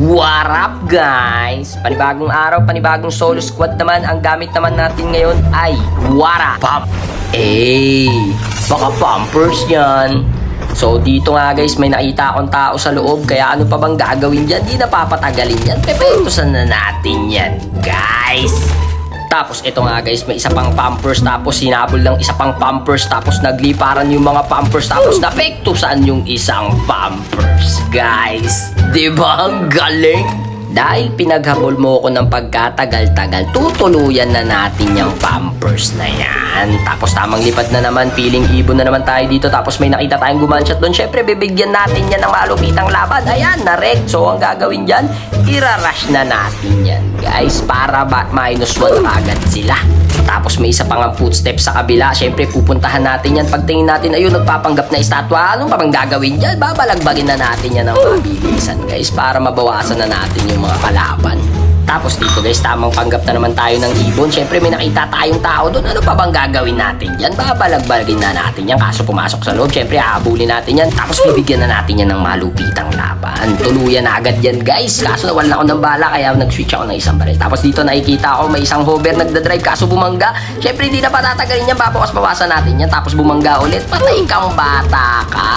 What up guys? Panibagong araw, panibagong solo squad naman. Ang gamit naman natin ngayon ay Wara Pump. Baka pumpers yan. So dito nga guys, may nakita akong tao sa loob. Kaya ano pa bang gagawin dyan? Di napapatagalin yan. Pepetusan na natin yan guys. Tapos ito nga guys, may isa pang pampers, tapos sinabol ng isa pang pampers, tapos nagliparan yung mga pampers, tapos napektusan yung isang pampers guys. Diba ang galing? Dahil pinaghabol mo ko ng pagkatagal-tagal, tutuluyan na natin yung pampers na yan. Tapos tamang lipad na naman, feeling ibon na naman tayo dito. Tapos may nakita tayong gumanshot doon. Syempre, bibigyan natin yan ng malupitang laban. Ayan, na-wreck. So, ang gagawin dyan, irarush na natin yan, guys. Para -1 agad sila. Tapos may isa pang footsteps sa kabila. Syempre, pupuntahan natin yan. Pagtingin natin, ayun, nagpapanggap na estatwa. Anong pa bang gagawin dyan? Babalagbagin na natin yan ng mabilisan, guys. Para mabawasan na natin yung mga kalaban. Tapos dito guys, tamang panggap na naman tayo ng ibon. Syempre may nakita tayong tao doon. Ano pa bang gagawin natin yan? Babalagbagin na natin yan. Kaso pumasok sa loob, syempre aabulin natin yan. Tapos bibigyan na natin yan ng malupitang laban. Tuluyan na agad yan guys. Kaso nawalan ako ng bala, kaya nag-switch ako ng isang baril. Tapos dito nakikita ako may isang hover nagdadrive, kaso bumangga. Syempre hindi na patatagalin yan, babawas-bawasan natin yan. Tapos bumangga ulit. Patay kang bata ka.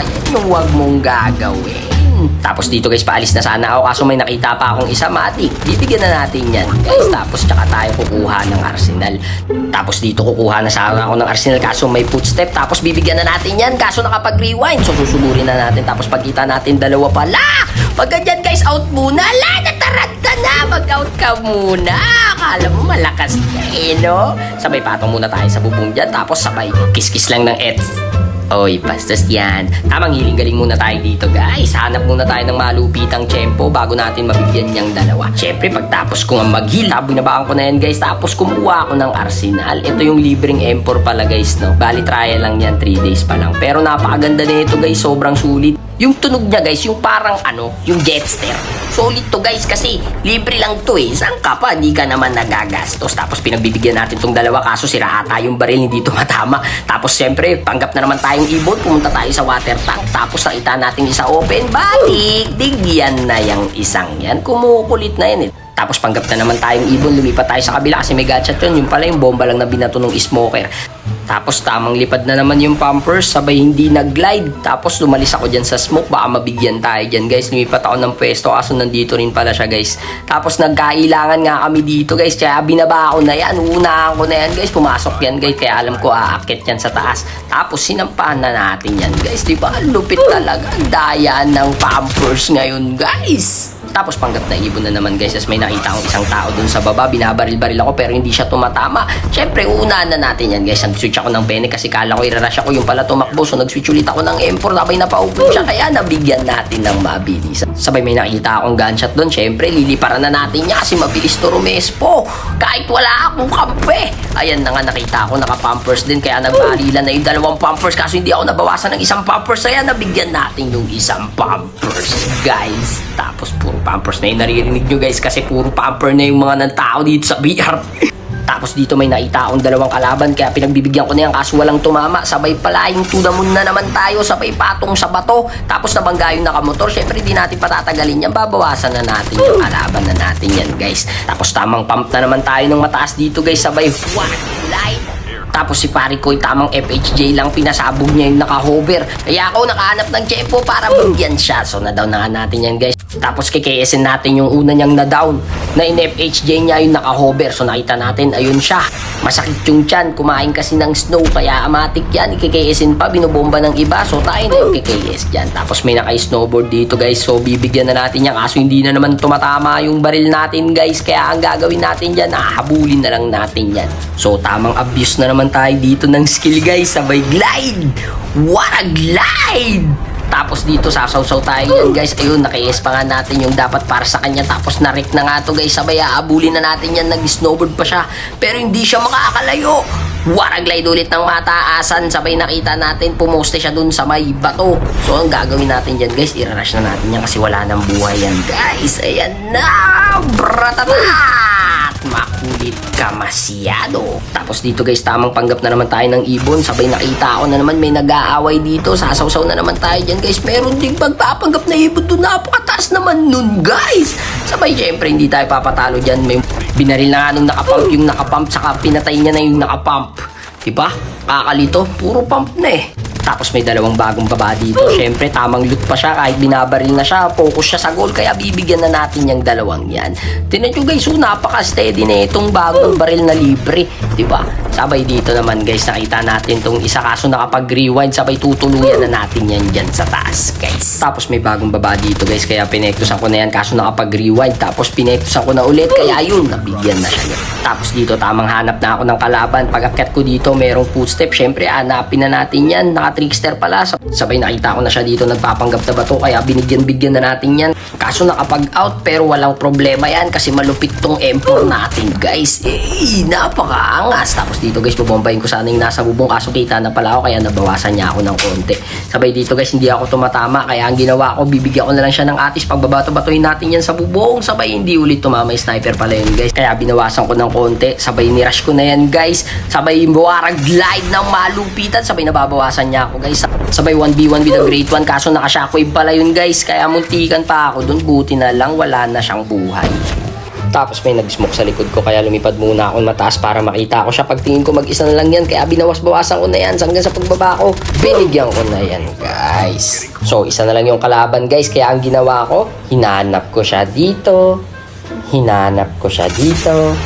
Yan yung wag mong gagawin. Tapos dito guys, paalis na sana ako, kaso may nakita pa akong isa matik. Bibigyan na natin yan guys. Tapos tsaka tayo kukuha ng arsenal. Tapos dito kukuha na sana ako ng arsenal, kaso may footstep. Tapos bibigyan na natin yan, kaso nakapag-rewind. So susuburin na natin. Tapos pagkita natin dalawa pala. Pag ganyan guys, out muna. Nataranta na, mag-out ka muna. Akala mo malakas ka no? Sabay patong muna tayo sa bubong dyan. Tapos sabay kiss-kiss lang ng ets. Oy, bastos yan. Tamang hiling-galing muna tayo dito guys. Hanap muna tayo ng malupitang tiyempo bago natin mabigyan niyang dalawa. Siyempre, pagtapos ko nga mag-heal, binabaan ko na yan guys. Tapos kumuha ako ng arsenal. Ito yung libreng M4 pala guys, no? Bali, trial lang yan, 3 days pa lang. Pero napakaganda na ito guys, sobrang sulit. Yung tunog niya guys, yung parang yung jetster. Solid to guys kasi libre lang to eh. Saan ka pa? Di ka naman nagagastos. Tapos pinagbibigyan natin tong dalawa, kaso sira ata yung baril, hindi tumatama. Tapos syempre, panggap na naman tayong ibon. Pumunta tayo sa water tank. Tapos nakita natin isa open. Balik! Digyan na yung isang yan. Kumukulit na yan eh. Tapos panggap na naman tayong ibon. Lumipat tayo sa kabila kasi may gunshot yun. Yung pala yung bomba lang na binato ng smoker. Tapos tamang lipad na naman yung pampers, sabay hindi nag-glide. Tapos lumalis ako dyan sa smoke, baka mabigyan tayo dyan guys. Lumipat ako ng pwesto, kaso nandito rin pala siya guys. Tapos nagkailangan nga kami dito guys, kaya binaba ko na yan. Unahan ko na yan guys, pumasok yan guys. Kaya alam ko aakit yan sa taas. Tapos sinampahan na natin yan guys. Diba? Lupit talaga. Daya ng pampers ngayon guys. Tapos panggap na ibon na naman guys, as may nakita akong isang tao dun sa baba. Binabaril-baril ako pero hindi siya tumatama. Syempre unahan na natin yan guys. Nag-switch ako ng pene kasi kala ko irarush ako, yung pala tumakbo. So nag-switch ulit ako ng M4, sabay napaupo siya, kaya nabigyan natin ng mabilis. Sabay may nakita akong gunshot dun. Syempre liliparan na natin niya kasi mabilis to rumespo kahit wala akong kampe. Ayan na nga, nakita ako naka-pampers din, kaya nagbarilan na yung dalawang pampers, kaso hindi ako nabawasan ng isang pampers. Kaya nabigyan natin yung isang pampers guys. Tapos puro pampers na yung naririnig nyo guys, kasi puro pamper na yung mga tao dito sa BR. Tapos dito may nakita akong dalawang kalaban, kaya pinagbibigyan ko na yan, kaso walang tumama. Sabay palaying to the moon na naman tayo, sabay patong sa bato. Tapos nabangga yung nakamotor. Syempre di natin patatagalin yan, babawasan na natin yung kalaban na natin yan guys. Tapos tamang pump na naman tayo ng mataas dito guys, sabay light. Tapos si pare ko, tamang FHJ lang, pinasabog niya yung naka-hover. Kaya ako nakahanap ng tiyempo para bigyan siya. So na-down na natin yan guys. Tapos kikesin natin yung una niyang na-down. Na in-FHJ niya yung naka-hover. So nakita natin, ayun siya. Masakit yung tiyan, kumain kasi ng snow. Kaya amatik yan, ikikesin pa, binubomba ng iba. So tayo na yung kikes dyan. Tapos may naka-snowboard dito guys. So bibigyan na natin yan, kaso hindi na naman tumatama yung baril natin guys. Kaya ang gagawin natin dyan, hahabulin na lang natin yan. So tamang abuse na naman tayo dito ng skill guys. Sabay glide. What a glide! Tapos dito sasaw-saw tayo yan guys. Ayun, naki-S pa nga natin yung dapat para sa kanya. Tapos na-wreck na nga to guys. Sabay aabulin na natin yan. Nag-snowboard pa siya, pero hindi siya makakalayo. What a glide ulit ng mataasan. Sabay nakita natin, pumoste siya dun sa may bato. So ang gagawin natin dyan guys, irarush na natin yan kasi wala nang buhay yan guys. Ayan na, bratatat! makulit ka masyado. Tapos dito guys, tamang panggap na naman tayo ng ibon. Sabay nakita ako na naman may nag-aaway dito. Sasawsaw na naman tayo dyan guys. Meron ding pagpapanggap na ibon doon. Napakataas naman nun guys. Sabay syempre hindi tayo papatalo dyan. May binaril na nga nung nakapump yung nakapump. Saka pinatay niya na yung nakapump. Diba? Kakalito. Puro pump na eh. Tapos may dalawang bagong baba dito. Syempre, tamang loot pa siya. Kahit binabaril na siya, focus siya sa goal. Kaya bibigyan na natin yung dalawang yan. Tinan nyo guys, napaka-steady na itong bagong baril na libre. Diba? Sabay dito naman guys, nakita natin itong isa. Kaso nakapag-rewind, sabay tutuluyan na natin yan dyan sa taas guys. Tapos may bagong baba dito guys. Kaya pinektusan ko na yan. Kaso nakapag-rewind. Tapos pinektusan ko na ulit. Kaya yun, nabigyan na siya. Tapos dito, tamang hanap na ako ng kalaban. Pag-akyat ko dito, merong footstep. Syempre, hanapin na natin yan. Trickster pala. Sabay nakita ko na siya dito nagpapanggap na bato kaya binigyan na natin yan. Kaso nakapag-out pero walang problema yan kasi malupit tong M4 natin guys. Napakaangas. Tapos dito guys, bubombahin ko sana yung nasa bubong kaso kita na pala ako kaya nabawasan niya ako ng konti. Sabay dito guys, hindi ako tumatama kaya ang ginawa ko, bibigyan ko na lang siya ng atis. Pagbabato-batohin natin yan sa bubong. Sabay hindi ulit tumama yung sniper pala yun guys. Kaya binawasan ko ng konti. Sabay nirush ko na yan guys. Sabay buwarag glide ng malupitan. Sabay nababawasan niya ako guys. Sabay 1v1 with a great one kaso naka-shockwave pala yun guys. Kaya muntikan pa ako dun. Buti na lang wala na siyang buhay. Tapos may nag-smoke sa likod ko kaya lumipad muna ako mataas para makita ko siya. Pagtingin ko mag-isa na lang yan kaya binawas-bawasan ko na yan hanggang sa pagbaba ko. Binigyan ko na yan guys. So isa na lang yung kalaban guys kaya ang ginawa ko, hinanap ko siya dito. Hinanap ko siya dito.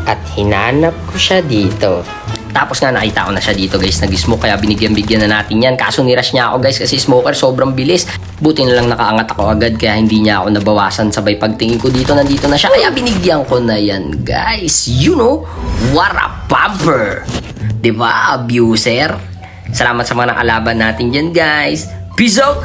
At hinanap ko siya dito. Tapos nga nakita ko na siya dito guys, nag-smoke kaya binigyan na natin yan. Kaso nirush niya ako guys kasi smoker sobrang bilis. Buti na lang nakaangat ako agad kaya hindi niya ako nabawasan. Sabay pagtingin ko dito, nandito na siya kaya binigyan ko na yan guys. You know, what a pumper! Diba, abuser? Salamat sa mga nakalaban natin dyan guys. Peace out!